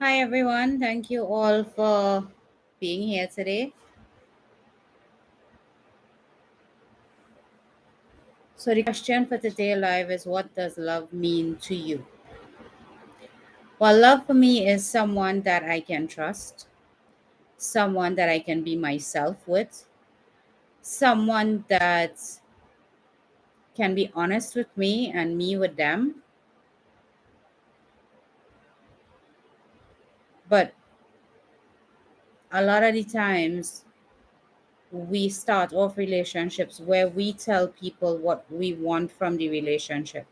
Hi, everyone. Thank you all for being here today. So, the question for today live is, what does love mean to you? Well, love for me is someone that I can trust, someone that I can be myself with, someone that can be honest with me and me with them. But a lot of the times, we start off relationships where we tell people what we want from the relationship,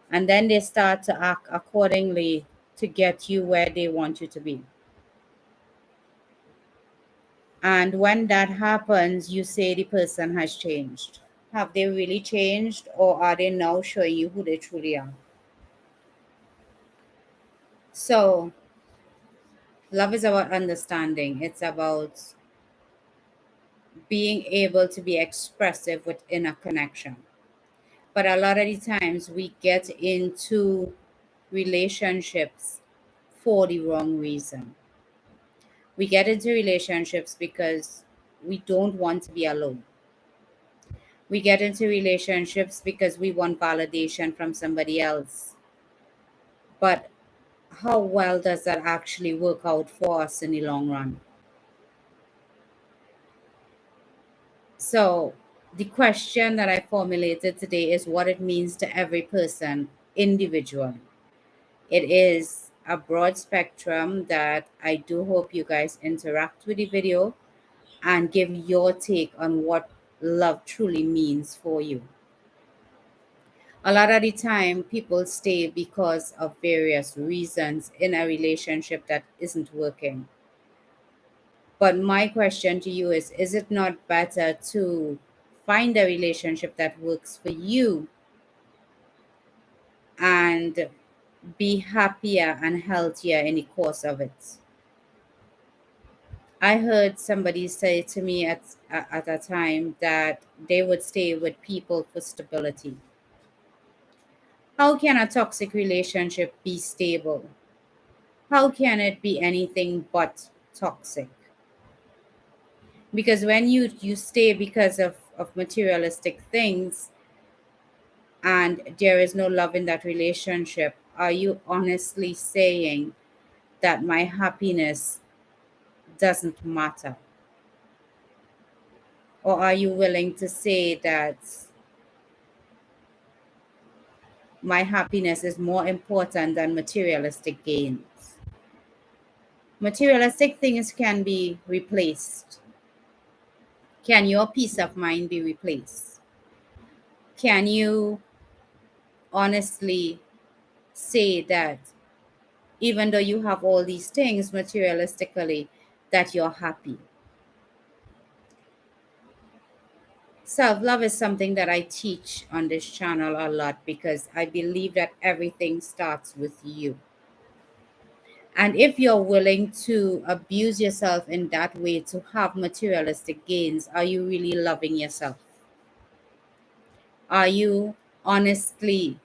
and then they start to act accordingly to get you where they want you to be. And when that happens, you say the person has changed. Have they really changed, or are they now showing you who they truly are? So, love is about understanding, it's about being able to be expressive within a connection. But a lot of the times, we get into relationships for the wrong reason. We get into relationships because we don't want to be alone. We get into relationships because we want validation from somebody else. But how well does that actually work out for us in the long run? So, the question that I formulated today is what it means to every person individually. It is a broad spectrum that I do hope you guys interact with the video and give your take on what love truly means for you. A lot of the time, people stay because of various reasons in a relationship that isn't working. But my question to you is it not better to find a relationship that works for you and be happier and healthier in the course of it? I heard somebody say to me at a time that they would stay with people for stability. How can a toxic relationship be stable? How can it be anything but toxic? Because when you stay because of materialistic things and there is no love in that relationship, are you honestly saying that my happiness doesn't matter? Or are you willing to say that my happiness is more important than materialistic gains? Materialistic things can be replaced. Can your peace of mind be replaced? Can you honestly say that even though you have all these things materialistically, that you're happy? Self-love is something that I teach on this channel a lot because I believe that everything starts with you. And if you're willing to abuse yourself in that way to have materialistic gains, are you really loving yourself? Are you honestly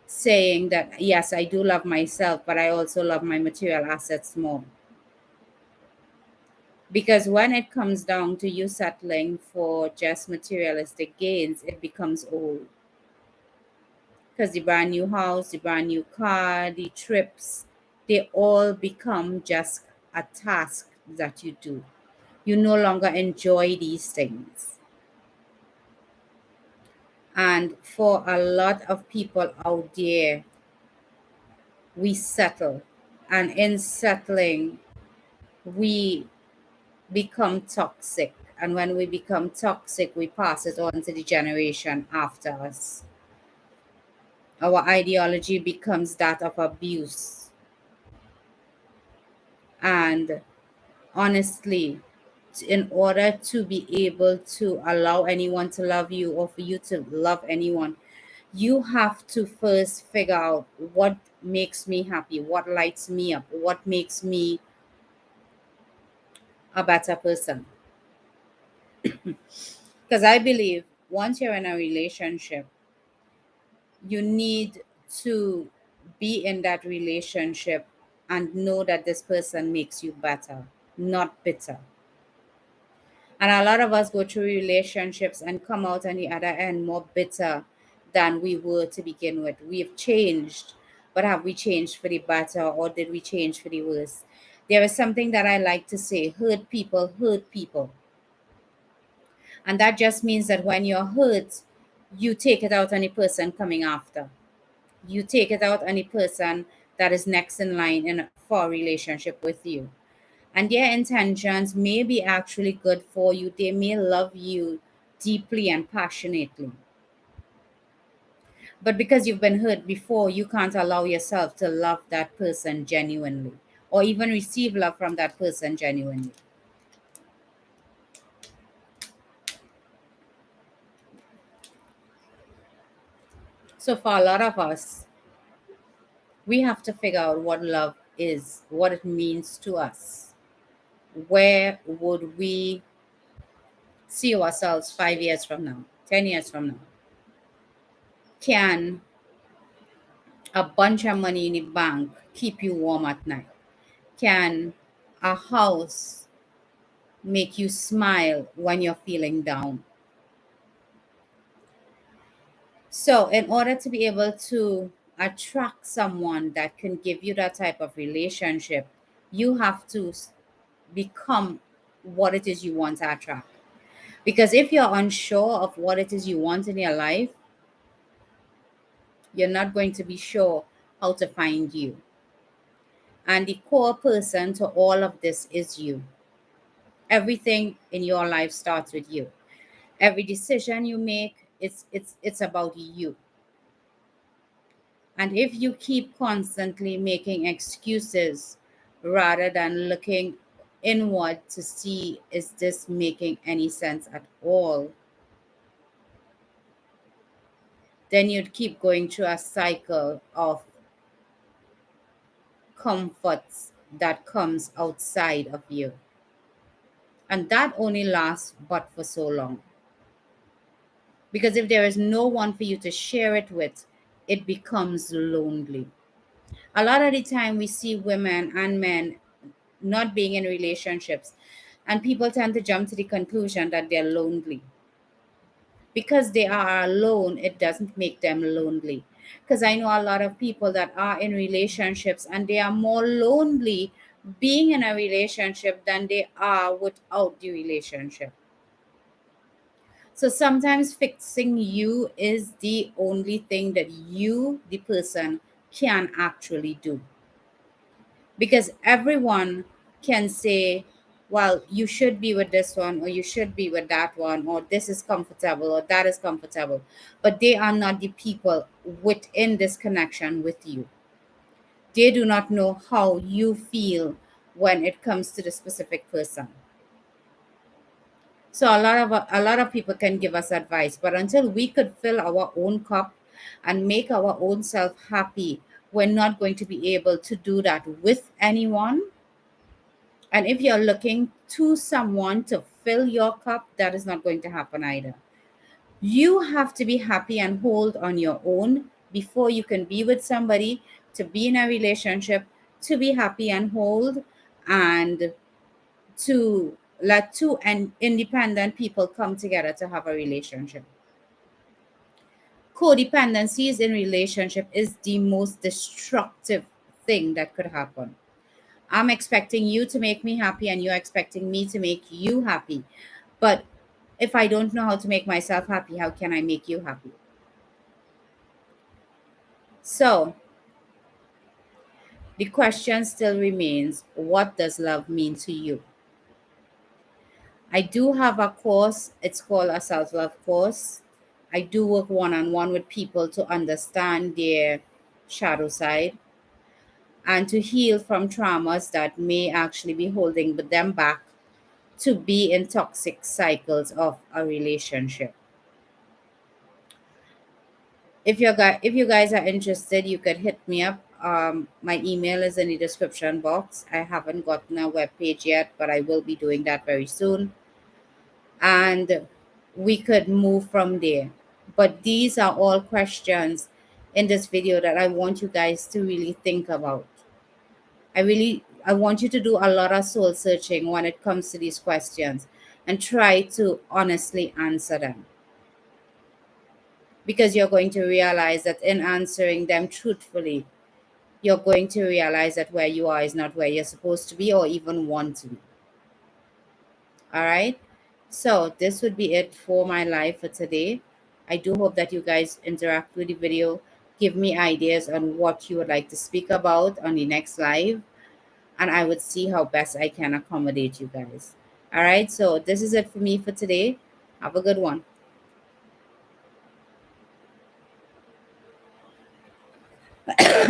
saying that, yes, I do love myself, but I also love my material assets more? Because when it comes down to you settling for just materialistic gains, it becomes old. Because the brand new house, the brand new car, the trips, they all become just a task that you do. You no longer enjoy these things. And for a lot of people out there, we settle. And in settling, we become toxic. And when we become toxic, we pass it on to the generation after us. Our ideology becomes that of abuse. And honestly, in order to be able to allow anyone to love you or for you to love anyone, you have to first figure out what makes me happy, what lights me up, what makes me a better person. Because I believe once you're in a relationship, you need to be in that relationship and know that this person makes you better, not bitter. And a lot of us go through relationships and come out on the other end more bitter than we were to begin with. We've changed, but have we changed for the better or did we change for the worse? There is something that I like to say: hurt people hurt people. And that just means that when you're hurt, you take it out on the person coming after. You take it out on the person that is next in line for a relationship with you. And their intentions may be actually good for you. They may love you deeply and passionately. But because you've been hurt before, you can't allow yourself to love that person genuinely or even receive love from that person genuinely. So, for a lot of us, we have to figure out what love is, what it means to us. Where would we see ourselves 5 years from now, 10 years from now? Can a bunch of money in the bank keep you warm at night? Can a house make you smile when you're feeling down? So, in order to be able to attract someone that can give you that type of relationship, you have to become what it is you want to attract. Because if you're unsure of what it is you want in your life, you're not going to be sure how to find you. And the core person to all of this is you. Everything in your life starts with you. Every decision you make, it's about you. And if you keep constantly making excuses rather than looking inward to see, is this making any sense at all, then you'd keep going through a cycle of comforts that comes outside of you. And that only lasts but for so long. Because if there is no one for you to share it with, it becomes lonely. A lot of the time, we see women and men not being in relationships, and people tend to jump to the conclusion that they're lonely. Because they are alone, it doesn't make them lonely. Because I know a lot of people that are in relationships and they are more lonely being in a relationship than they are without the relationship. So sometimes fixing you is the only thing that you, the person, can actually do. Because everyone can say, well, you should be with this one, or you should be with that one, or this is comfortable, or that is comfortable. But they are not the people within this connection with you. They do not know how you feel when it comes to the specific person. So a lot of people can give us advice, but until we could fill our own cup and make our own self happy, we're not going to be able to do that with anyone. And if you're looking to someone to fill your cup, that is not going to happen either. You have to be happy and hold on your own before you can be with somebody, to be in a relationship, to be happy and hold, and to let two and independent people come together to have a relationship. Codependencies in relationship is the most destructive thing that could happen. I'm expecting you to make me happy and you're expecting me to make you happy. But if I don't know how to make myself happy, how can I make you happy? So the question still remains, what does love mean to you? I do have a course, it's called a self love course. I do work one on one with people to understand their shadow side and to heal from traumas that may actually be holding them back to be in toxic cycles of a relationship. If you guys are interested, you could hit me up. My email is in the description box. I haven't gotten a web page yet, but I will be doing that very soon. And we could move from there. But these are all questions in this video that I want you guys to really think about. I want you to do a lot of soul searching when it comes to these questions and try to honestly answer them, because you're going to realize that in answering them truthfully, you're going to realize that where you are is not where you're supposed to be or even want to be. All right. So this would be it for my live for today. I do hope that you guys interact with the video, give me ideas on what you would like to speak about on the next live, and I would see how best I can accommodate you guys. All right. So this is it for me for today. Have a good one.